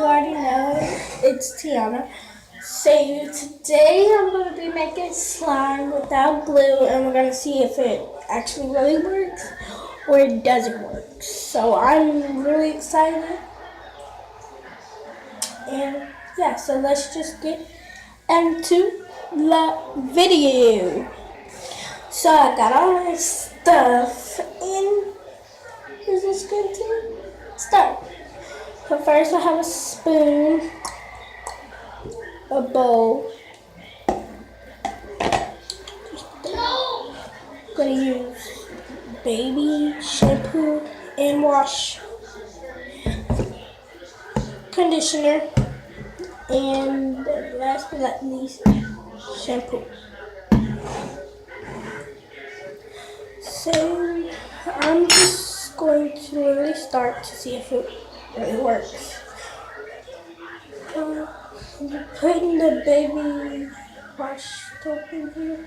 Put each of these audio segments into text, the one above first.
already know, it's Tiana. So today I'm going to be making slime without glue, and we're going to see if it actually really works or it doesn't work. So I'm really excited. And yeah, so let's just get into the video. So I got all my stuff and we're just going to start. So first I have a spoon, a bowl. I'm going to use baby shampoo and wash conditioner. And last but not least, shampoo. So I'm just going to really start to see if it really works. I'm putting the baby wash soap in here.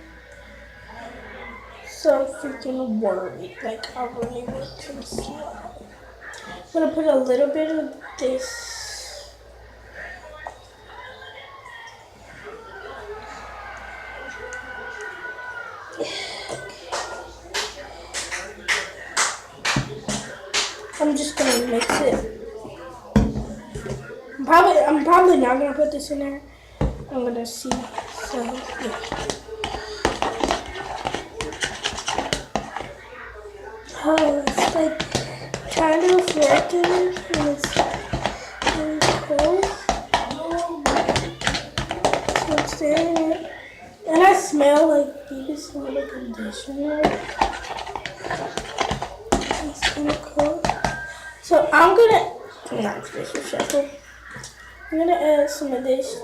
So freaking worried, like I really want to see. I'm gonna put a little bit of this. I'm just gonna mix it. I'm probably not gonna put this in there. I'm gonna see. So yeah. Oh, it's like kind of working and it's really cool. So it's there. And I smell like baby soda conditioner. It's kind of cool. So I'm not special shampoo. I'm gonna add some of this.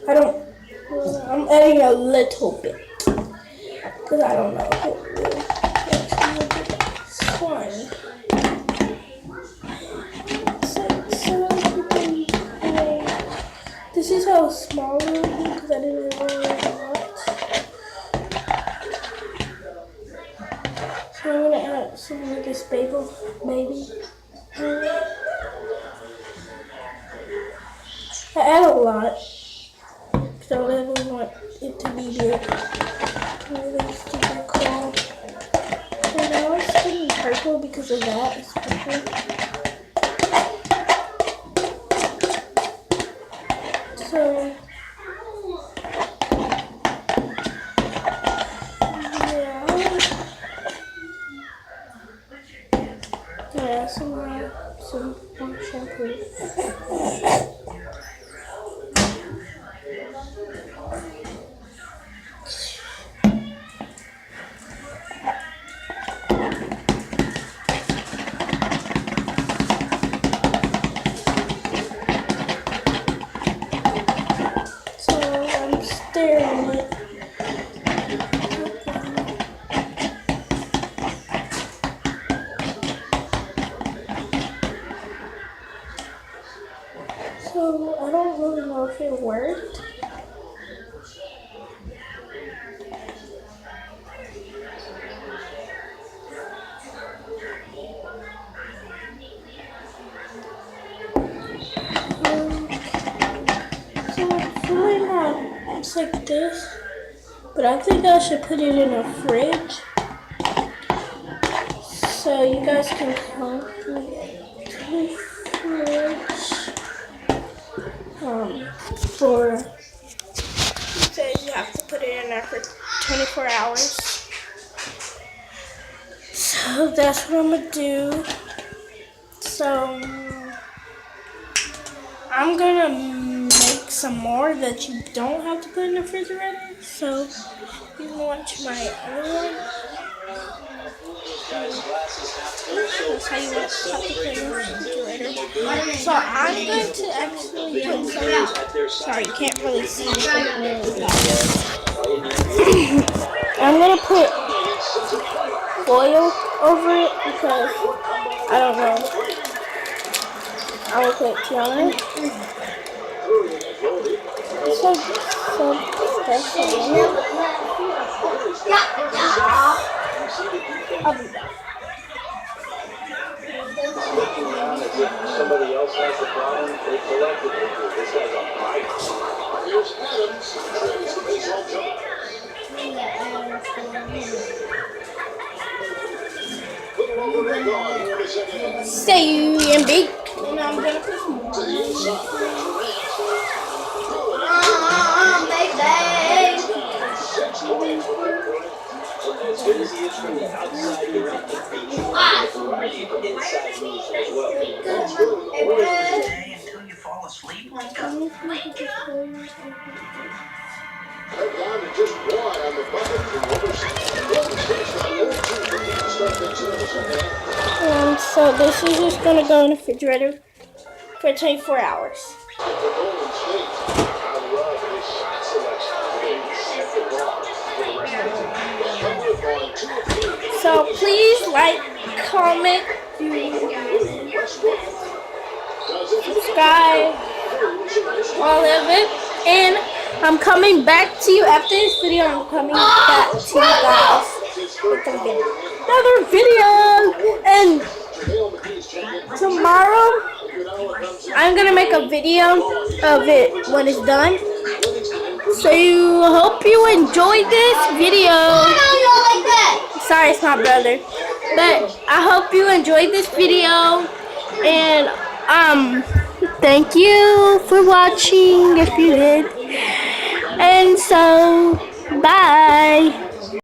I'm adding a little bit. Because I don't know if it will actually get slimy. This is how small it will be because I didn't really a lot. So I'm gonna add some of this baby. I add a lot because I really want it to be big. Really super cool. So now it's getting purple because of that. It's purple. So yeah, some more shampoo. Staring it. So I don't really know if it worked. So it's really not. It's like this. But I think I should put it in a fridge. So you guys can come to the fridge. It says you have to put it in there for 24 hours. So that's what I'm gonna do. So I'm gonna make some more that you don't have to put in the refrigerator. So you can watch my other one. That's how you have to put it in the refrigerator. So I'm going to actually put some. Sorry, you can't really see anything. I'm gonna put foil over it because I don't know. I will put Tiana. So special. I'll be back. If somebody else has the problem, they collectively do. This guy's on fire. Here's Adams. Trades the baseball jump. Little over the gone. 42nd inning. Stay and bake. And I'm gonna put some more. To the inside. Baby. 6 points for that point. As good as he is from the outside, he can feature a variety of inside moves as well. That's good. Until you fall asleep like Cut down to just 1 on the bucket for Wilson. Golden State's got 0-2 to start things in the second half. So this is just gonna go in the refrigerator for 24 hours. For Golden State, I love his shot selection today. He set the bar for the rest of the team. Thunder have gone 2 of 3. So please like, comment, subscribe, all of it. And I'm coming back to you after this video. I'm coming back to you guys with another video. And tomorrow, I'm gonna make a video of it when it's done. So hope you enjoyed this video. Sorry, it's my brother. But I hope you enjoyed this video. And thank you for watching if you did. And so bye.